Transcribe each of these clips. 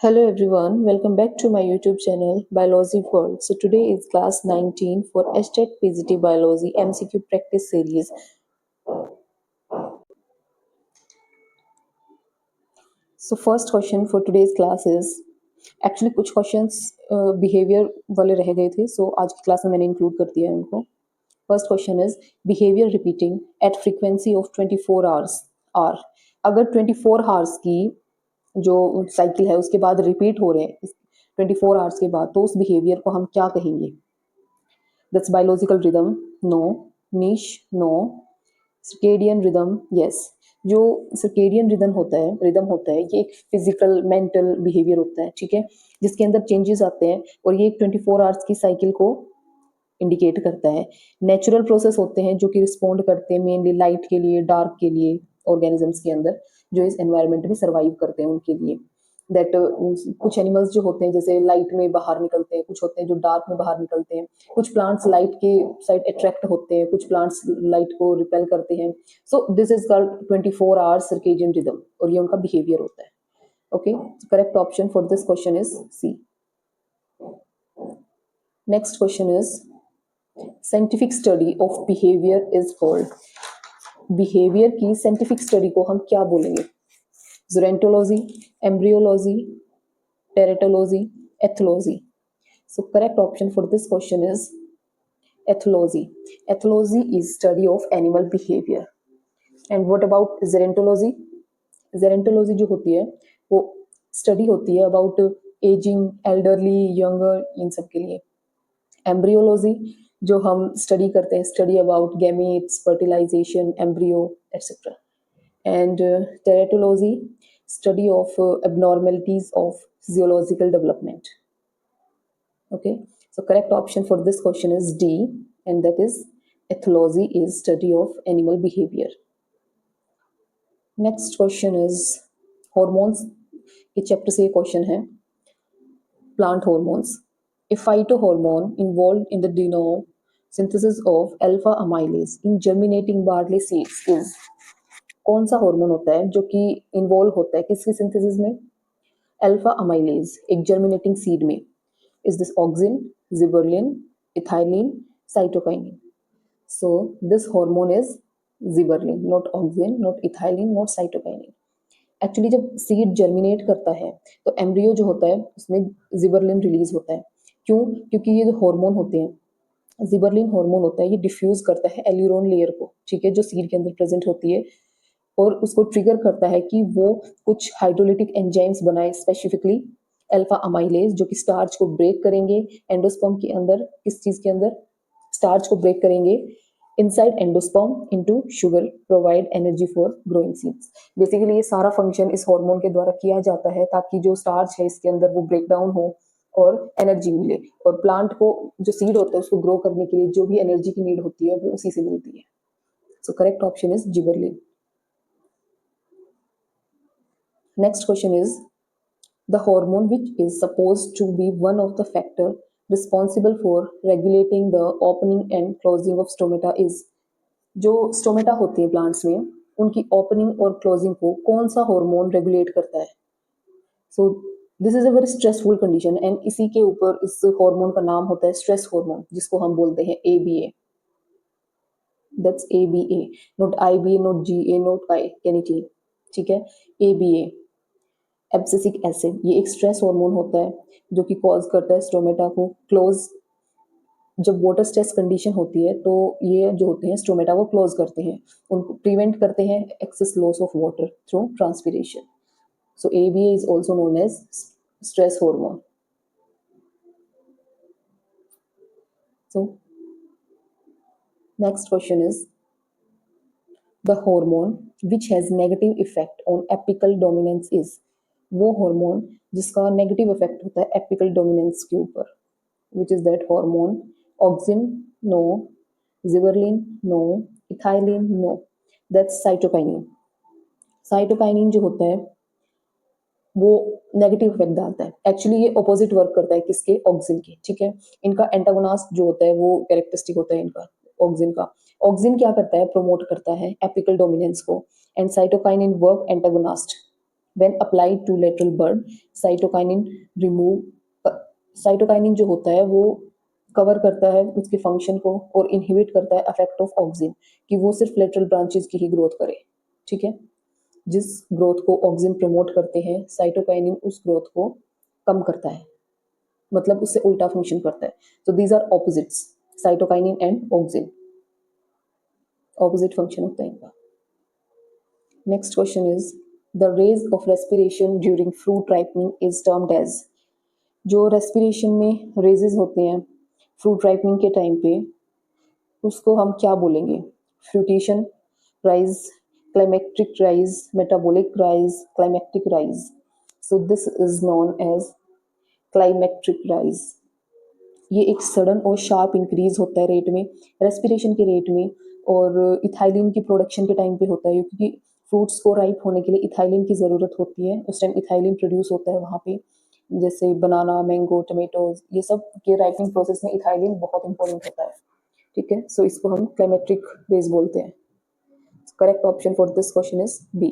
Hello everyone, welcome back to my YouTube channel Biology World. So today is class 19 for STET PGT Biology MCQ practice series. So first question for today's class is actually कुछ questions behavior वाले रह गए थे, so आज की class में मैंने include कर दिया है उनको. First question is behavior repeating at frequency of 24 hours are. अगर 24 hours की जो साइकिल है उसके बाद रिपीट हो रहे हैं 24 आवर्स के बाद, तो उस बिहेवियर को हम क्या कहेंगे? That's biological rhythm, no. Niche, no. Circadian rhythm, yes. जो सर्केडियन रिदम होता है ये एक फिजिकल मेंटल बिहेवियर होता है, ठीक है, जिसके अंदर चेंजेस आते हैं और ये एक 24 आवर्स की साइकिल को इंडिकेट करता है. नेचुरल प्रोसेस होते हैं जो कि रिस्पॉन्ड करते हैं मेनली लाइट के लिए, डार्क के लिए, ऑर्गेनिजम्स के अंदर जो इस एनवायरनमेंट में सर्वाइव करते हैं उनके लिए. दैट कुछ एनिमल्स जो होते हैं जैसे लाइट में बाहर निकलते हैं, कुछ होते हैं जो डार्क में बाहर निकलते हैं, कुछ प्लांट्स लाइट के साइड अट्रैक्ट होते हैं, कुछ प्लांट्स लाइट को रिपेल करते हैं. So this is called 24 hours circadian rhythm और ये उनका बिहेवियर होता है. Okay, correct option for this question is C. Next question is scientific study of behaviour is called. Behaviour की साइंटिफिक स्टडी को हम क्या बोलेंगे? Gerontology, embryology, teratology, ethology. So correct option for this question is ethology. Ethology is study of animal behavior. And what about gerontology? Gerontology जो होती है वो study होती है अबाउट एजिंग, एल्डरली, यंगर, इन सब के लिए. एम्ब्रियोलॉजी जो हम स्टडी करते हैं, study about gametes, fertilisation, embryo etcetera. And teratology study of abnormalities of physiological development. Okay, so correct option for this question is D, and that is ethology is study of animal behavior. Next question is hormones. ये chapter से question है. Plant hormones. A phytohormone involved in the de novo synthesis of alpha amylase in germinating barley seeds is. कौन सा hormone होता है जो कि involve होता है किसकी सिंथेसिस में? अल्फा अमाइलेज एक जर्मिनेटिंग सीड में. Is this auxin, gibberellin, ethylene, cytokinin? So this hormone is gibberellin, not auxin, not ethylene, not cytokinin. Actually जब सीड जर्मिनेट करता है तो एम्ब्रियो जो होता है उसमें जिबरलिन रिलीज होता है. क्यों? क्योंकि ये जो हार्मोन होते हैं, जिबरलिन हार्मोन होता है, ये डिफ्यूज करता है एल्यूरोन लेयर को, ठीक है, जो सीड के अंदर प्रेजेंट होती है, और उसको ट्रिगर करता है कि वो कुछ हाइड्रोलिटिक एंजाइम्स बनाए, स्पेसिफिकली अल्फा अमाइलेज, जो कि स्टार्च को ब्रेक करेंगे एंडोस्पर्म के अंदर. किस चीज के अंदर? स्टार्च को ब्रेक करेंगे inside endosperm into sugar, provide energy for growing seeds. Basically ये सारा फंक्शन इस हार्मोन के द्वारा किया जाता है ताकि जो स्टार्च है इसके अंदर वो ब्रेक डाउन हो और एनर्जी मिले, और प्लांट को जो सीड होता है उसको ग्रो करने के लिए जो भी एनर्जी की नीड होती है वो उसी से मिलती है. So correct option is gibberellin. Next question is the hormone which is supposed to be one of the factor responsible for regulating the opening and closing of stomata is. जो stomata होते हैं प्लांट्स में उनकी opening और closing को कौन सा hormone regulate करता है? सो this is a very stressful condition and इसी के ऊपर इस हार्मोन का नाम होता है स्ट्रेस हार्मोन, जिसको हम बोलते हैं ABA. That's ABA, not IBA, not GA, not NET, ठीक है. ABA एब्सिसिक एसिड, ये एक स्ट्रेस हार्मोन होता है जो कि कॉज करता है स्टोमेटा को क्लोज. जब वाटर स्ट्रेस कंडीशन होती है तो ये जो होते हैं स्टोमेटा को क्लोज करते हैं, उनको प्रिवेंट करते हैं excess loss of water through transpiration. So ABA is also known as stress hormone. So next question is the hormone which has negative effect on apical dominance is. वो hormone जिसका negative effect होता है apical dominance के ऊपर. Which is that hormone? Auxin, no. Gibberellin, no. Ethylene, no. That's cytokinin. Cytokinin जो होता है वो नेगेटिव इफेक्ट डालता है. एक्चुअली ये ऑपोजिट वर्क करता है किसके? ऑक्सिन के, ठीक है. इनका एंटागोनास्ट जो होता है वो कैरेक्टरिस्टिक होता है इनका ऑक्सिन का. ऑक्सिन क्या करता है? प्रमोट करता है एपिकल डोमिनेंस को, and cytokinin work antagonist. When applied to lateral bud, cytokinin remove cytokinin जो होता है वो कवर करता है उसके फंक्शन को और इनहिबिट करता है अफेक्ट ऑफ ऑक्सिन कि वो सिर्फ लेटरल ब्रांचेस की ही ग्रोथ करे. ठीक है, जिस ग्रोथ को ऑक्सिन प्रमोट करते हैं साइटोकाइनिन उस ग्रोथ को कम करता है, मतलब उससे उल्टा फंक्शन करता है. तो these are opposites, cytokinin and auxin opposite function होता है इनका. Next question is the rise of respiration during fruit ripening is termed as. जो रेस्पिरेशन में रेजेस होते हैं फ्रूट राइपनिंग के टाइम पे उसको हम क्या बोलेंगे? Fruitation rise, climacteric rise, metabolic rise, climacteric rise. So this is known as climacteric rise. ये एक सडन और शार्प इंक्रीज होता है रेट में, रेस्पिरेशन के रेट में, और इथाइलिन की प्रोडक्शन के टाइम पे होता है क्योंकि फ्रूट्स को राइप होने के लिए इथाइलिन की ज़रूरत होती है. उस टाइम इथाइलिन प्रोड्यूस होता है वहाँ पे, जैसे बनाना, मैंगो, टमेटोज, ये सब के राइपिंग प्रोसेस में इथाइलिन बहुत इंपॉर्टेंट होता है. ठीक है, सो इसको हम क्लाइमेट्रिक रेज बोलते हैं. Correct option for this question is B.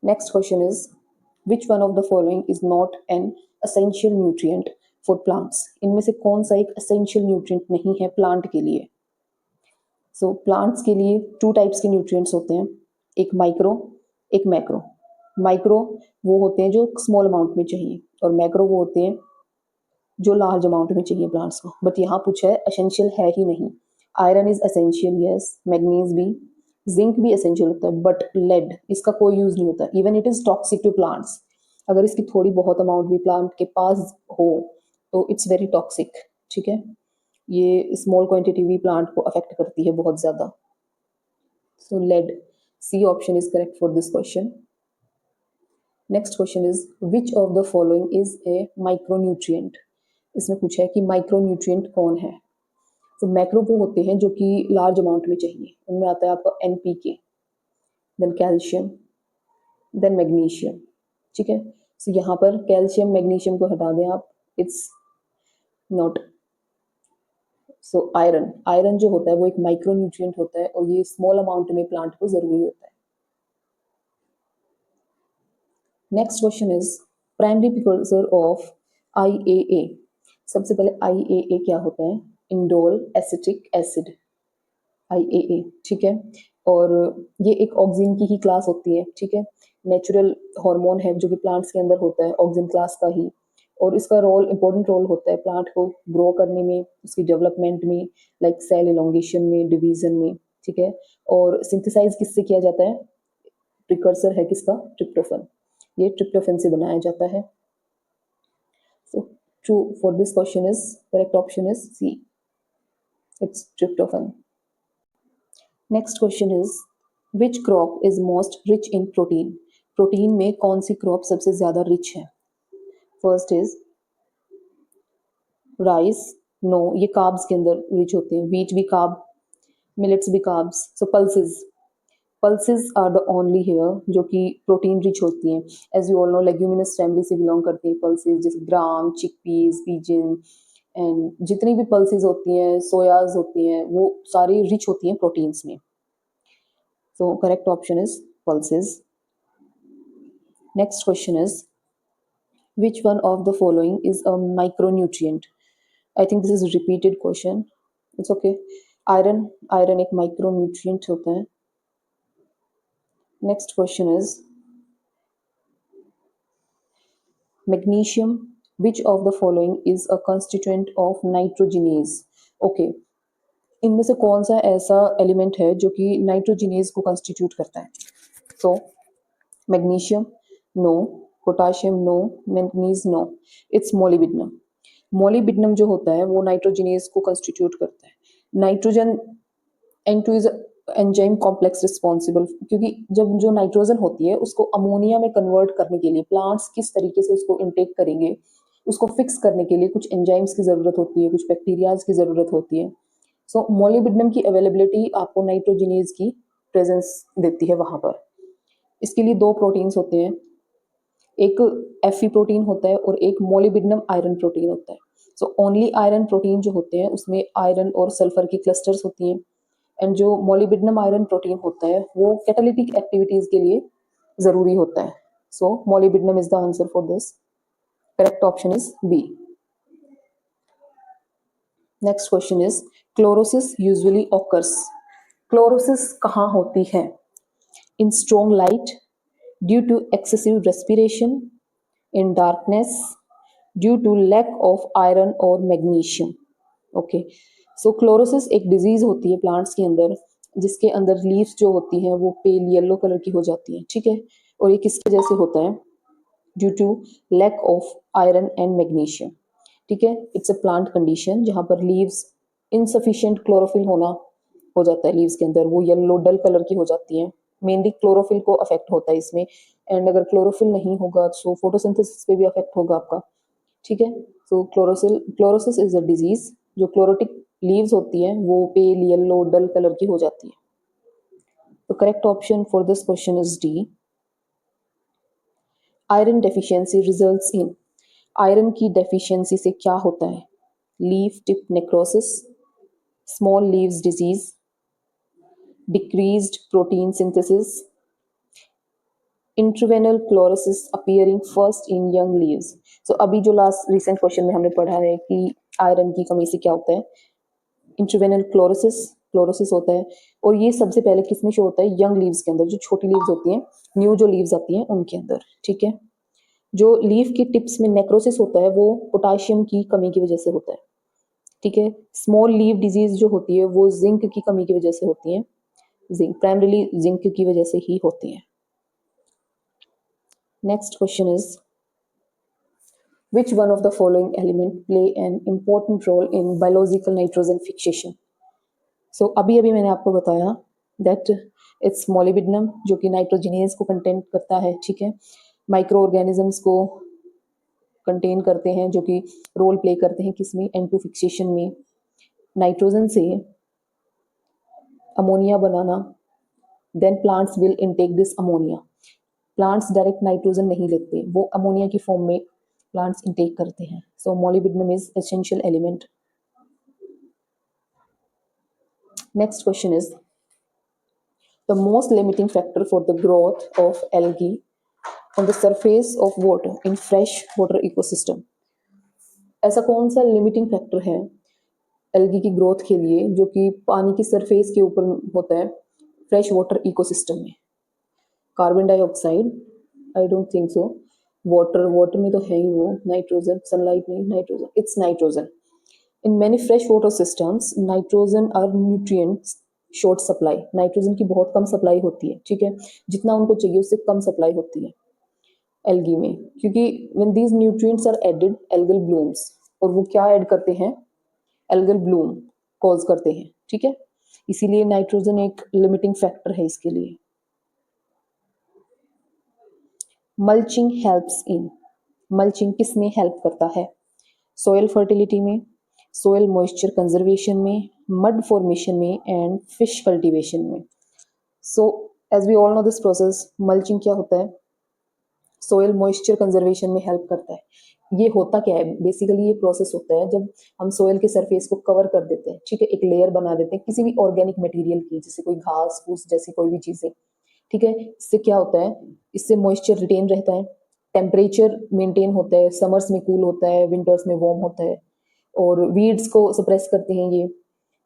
Next question is which one of the following is not an essential nutrient for plants. इनमें से कौन सा एक असेंशियल न्यूट्रिएंट नहीं है प्लांट के लिए? सो प्लांट्स के लिए टू टाइप्स के न्यूट्रिएंट्स होते हैं, एक माइक्रो, एक मैक्रो. माइक्रो वो होते हैं जो स्मॉल अमाउंट में चाहिए और मैक्रो वो होते हैं जो लार्ज अमाउंट में चाहिए प्लांट्स को. बट यहाँ पूछा है असेंशियल है ही नहीं. Iron is essential, yes. Manganese भी, जिंक भी असेंशियल होता है, बट लेड इसका कोई यूज नहीं होता. Even it is toxic to plants. अगर इसकी थोड़ी बहुत अमाउंट भी प्लांट के पास हो तो इट्स वेरी टॉक्सिक. ठीक है, ये स्मॉल क्वांटिटी भी प्लांट को अफेक्ट करती है बहुत ज़्यादा. So lead, C option is correct for this question. Next question is which of the following is a micronutrient. इसमें पूछा है कि माइक्रोन्यूट्रिएंट कौन है. तो मैक्रो वो होते हैं जो कि लार्ज अमाउंट में चाहिए, उनमें आता है आपका NPK, then calcium, then magnesium. ठीक है, सो यहाँ पर कैल्शियम मैग्नीशियम को हटा दें आप, it's not. So iron, iron जो होता है वो एक माइक्रोन्यूट्रिएंट होता है और ये स्मॉल अमाउंट में प्लांट को जरूरी होता है. Next question is primary precursor of IAA. सबसे पहले आईएए क्या होता है? Indole acetic acid, IAA. ठीक है, और ये एक ऑक्सिन की ही क्लास होती है. ठीक है, नेचुरल हार्मोन है जो कि प्लांट्स के अंदर होता है, ऑक्सिन क्लास का ही. और इसका रोल, इंपॉर्टेंट रोल होता है प्लांट को ग्रो करने में, उसकी डेवलपमेंट में, लाइक सेल इलोंगेशन में, डिवीजन में. ठीक है, और सिंथेसाइज किससे किया जाता है? प्रिकर्सर है किसका? ट्रिप्टोफन. ये ट्रिप्टोफन से बनाया जाता है. So true for this question is, correct option is C, it's tryptophan. Next question is which crop is most rich in protein. Protein में कौन सी क्रॉप सबसे ज्यादा रिच है? First is rice. नो, ये कार्ब्स के अंदर रिच होते हैं. व्हीट भी कार्ब, मिलेट्स भी carbs. So pulses, pulses are the only here जो कि प्रोटीन रिच होती हैं. As you all know leguminous family से बिलोंग करती हैं पल्सेस, जैसे ग्राम, चिकपीस, पीजन, एंड जितनी भी पल्सेस होती हैं, सोयाज होती हैं, वो सारी रिच होती हैं प्रोटीन्स में. So correct option is pulses. Next question is which one of the following is a micronutrient. I think this is a repeated question, it's okay. Iron, iron एक micronutrient होता है. Next question is magnesium. Which of the following is a constituent of nitrogenase. Okay, इनमें से कौन सा ऐसा element है जो कि नाइट्रोजिनेज को कंस्टिट्यूट करता है? So magnesium no, potassium no, manganese no, it's molybdenum. Molybdenum जो होता है वो नाइट्रोजिनेज को कंस्टिट्यूट करता है. Nitrogen N2 is enzyme complex responsible, क्योंकि जब जो नाइट्रोजन होती है उसको अमोनिया में कन्वर्ट करने के लिए प्लांट्स किस तरीके से उसको इनटेक करेंगे, उसको फिक्स करने के लिए कुछ एंजाइम्स की ज़रूरत होती है, कुछ बैक्टीरियाज की ज़रूरत होती है. सो मोलिबिडनम की अवेलेबिलिटी आपको नाइट्रोजिनेज की प्रेजेंस देती है वहाँ पर. इसके लिए दो प्रोटीन्स होते हैं, एक एफी प्रोटीन होता है और एक मोलिबिडनम आयरन प्रोटीन होता है. सो ओनली आयरन प्रोटीन जो होते हैं उसमें आयरन और सल्फर की क्लस्टर्स होती हैं, एंड जो मोलिबिडनम आयरन प्रोटीन होता है वो कैटालिटिक एक्टिविटीज के लिए जरूरी होता है. So molybdenum is the answer for this. Correct option is B. Next question is chlorosis usually occurs. Chlorosis कहाँ होती है? In strong light, due to excessive respiration, in darkness, due to lack of iron और magnesium. Okay, so chlorosis एक disease होती है plants के अंदर, जिसके अंदर लीव्स जो होती हैं वो पेल येलो कलर की हो जाती हैं. ठीक है, और ये किसकी वजह से होता है? Due to lack of iron and magnesium. ठीक है, इट्स अ प्लांट कंडीशन जहाँ पर लीव्स इनसफिशिएंट क्लोरोफिल होना हो जाता है लीव्स के अंदर, वो येलो डल कलर की हो जाती हैं. मेनली क्लोरोफिल को अफेक्ट होता है इसमें. एंड अगर क्लोरोफिल नहीं होगा तो फोटोसिंथेसिस पे भी अफेक्ट होगा आपका. ठीक है, सो क्लोरोसिस इज अ डिजीज जो क्लोरोटिक लीव्स होती हैं वो पेल येलो डल कलर की हो जाती है. तो correct option for this question is D. Iron deficiency results in. Iron की डेफिशिएंसी से क्या होता है? Leaf tip necrosis, small leaves disease, decreased protein synthesis, interveinal chlorosis appearing first in young leaves. So अभी जो लास्ट रिसेंट क्वेश्चन में हमने पढ़ा है कि आयरन की कमी से क्या होता है, इंट्रावेनल क्लोरोसिस होता है. और ये सबसे पहले किसमें शो होता है? यंग लीव्स के अंदर, जो छोटी लीव्स होती हैं, न्यू जो लीव्स आती हैं उनके अंदर. ठीक है, जो लीफ की टिप्स में नेक्रोसिस होता है वो पोटाशियम की कमी की वजह से होता है. ठीक है, स्मॉल लीव डिजीज जो होती है वो जिंक की कमी की वजह से होती है. जिंक प्राइमरीली जिंक की वजह से ही होती है. Next question is which one of the following element play an important role in biological nitrogen fixation. So अभी अभी मैंने आपको बताया that it's molybdenum जो कि नाइट्रोजिनेज को कंटेन करता है. ठीक है, माइक्रो ऑर्गेनिजम्स को कंटेन करते हैं जो कि रोल प्ले करते हैं किसमें? N2 फिक्सेशन में. नाइट्रोजन से अमोनिया बनाना, then plants will intake this ammonia. Plants direct nitrogen नहीं लेते, वो अमोनिया की फॉर्म में प्लांट्स इनटेक करते हैं. So molybdenum is essential element. Next question is the most limiting factor for the growth of algae on the surface of water in fresh water ecosystem. ऐसा कौन सा लिमिटिंग फैक्टर है algae की growth के लिए जो कि पानी की सरफेस के ऊपर होता है फ्रेश वाटर इकोसिस्टम में? Carbon dioxide? I don't think so. Water में तो है ही वो. नाइट्रोजन? सनलाइट नहीं, nitrogen. It's nitrogen. In many fresh water systems nitrogen are nutrients short supply. Nitrogen की बहुत कम सप्लाई होती है. ठीक है, जितना उनको चाहिए उससे कम सप्लाई होती है एल्गी में, क्योंकि when these nutrients are added algal blooms. और वो क्या ऐड करते हैं? एल्गल ब्लूम कॉज करते हैं. ठीक है, इसीलिए नाइट्रोजन एक लिमिटिंग फैक्टर है इसके लिए. Mulching helps in. मल्चिंग किस में हेल्प करता है? सोयल फर्टिलिटी में, सोयल मॉइस्चर कंजर्वेशन में, मड फॉर्मेशन में एंड फिश कल्टीवेशन में. So as we all know this process, mulching क्या होता है? सोयल मॉइस्चर कंजर्वेशन में हेल्प करता है. ये होता क्या है? बेसिकली ये प्रोसेस होता है जब हम सोयल के सरफेस को कवर कर देते हैं. ठीक है, एक लेयर बना देते हैं किसी भी ऑर्गेनिक मटेरियल की, जैसे कोई घास फूस जैसी कोई भी चीजें. ठीक है, इससे क्या होता है? इससे मॉइस्चर रिटेन रहता है, टेम्परेचर मेंटेन होता है, समर्स में कूल होता है, विंटर्स में वार्म होता है, और वीड्स को सप्रेस करते हैं ये,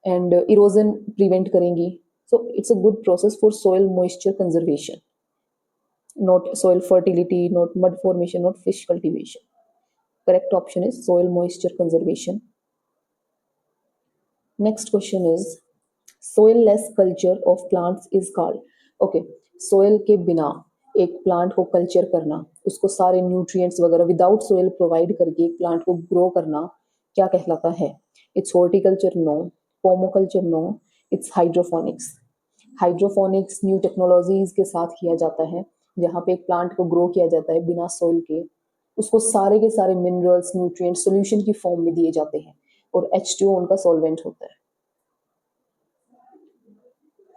एंड इरोजन प्रिवेंट करेंगी. So it's a good process for soil moisture conservation, not soil fertility, not mud formation, not fish cultivation. Correct option is soil moisture conservation. Next question is soil-less culture of plants is called. Okay, soil के बिना एक plant को culture करना, उसको सारे nutrients वगैरह without soil provide करके एक प्लांट को ग्रो करना क्या कहलाता है? It's horticulture? No. Pomoculture? No. It's hydroponics. Hydroponics new technologies के साथ किया जाता है, जहाँ पे एक प्लांट को ग्रो किया जाता है बिना सॉइल के, उसको सारे के सारे मिनरल्स न्यूट्रिएंट सोल्यूशन की फॉर्म में दिए जाते हैं, और H2O उनका सॉल्वेंट होता है.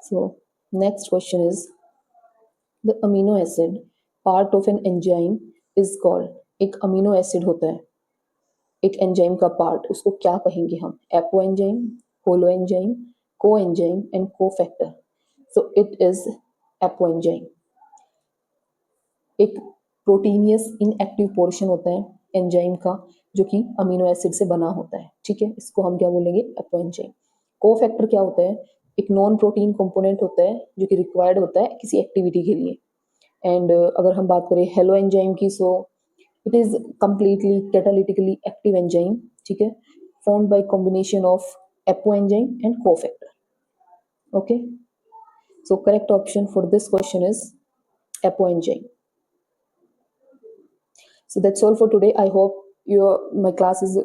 सो next question is the amino acid part of an enzyme is called. एक अमीनो एसिड होता है एक एंजाइम का पार्ट, उसको क्या कहेंगे हम? एपो एंजाइम, होलो एंजाइम, को एंजाइम एंड को factor. So it is apo enzyme. एक प्रोटीनियस इनएक्टिव पोर्शन होता है एंजाइम का, जो कि अमीनो एसिड से बना होता है, ठीक है, इसको हम क्या बोलेंगे, एपो एंजाइम। कोफैक्टर क्या होता है, एक नॉन प्रोटीन कंपोनेंट होता है जो कि रिक्वायर्ड होता है किसी एक्टिविटी के लिए। एंड अगर हम बात करें हेलो एंजाइम की, so it is completely catalytically active enzyme, ठीक है, formed by combination of apoenzyme and cofactor. Okay, so correct option for this question is apoenzyme. So that's all for today. I hope your my class is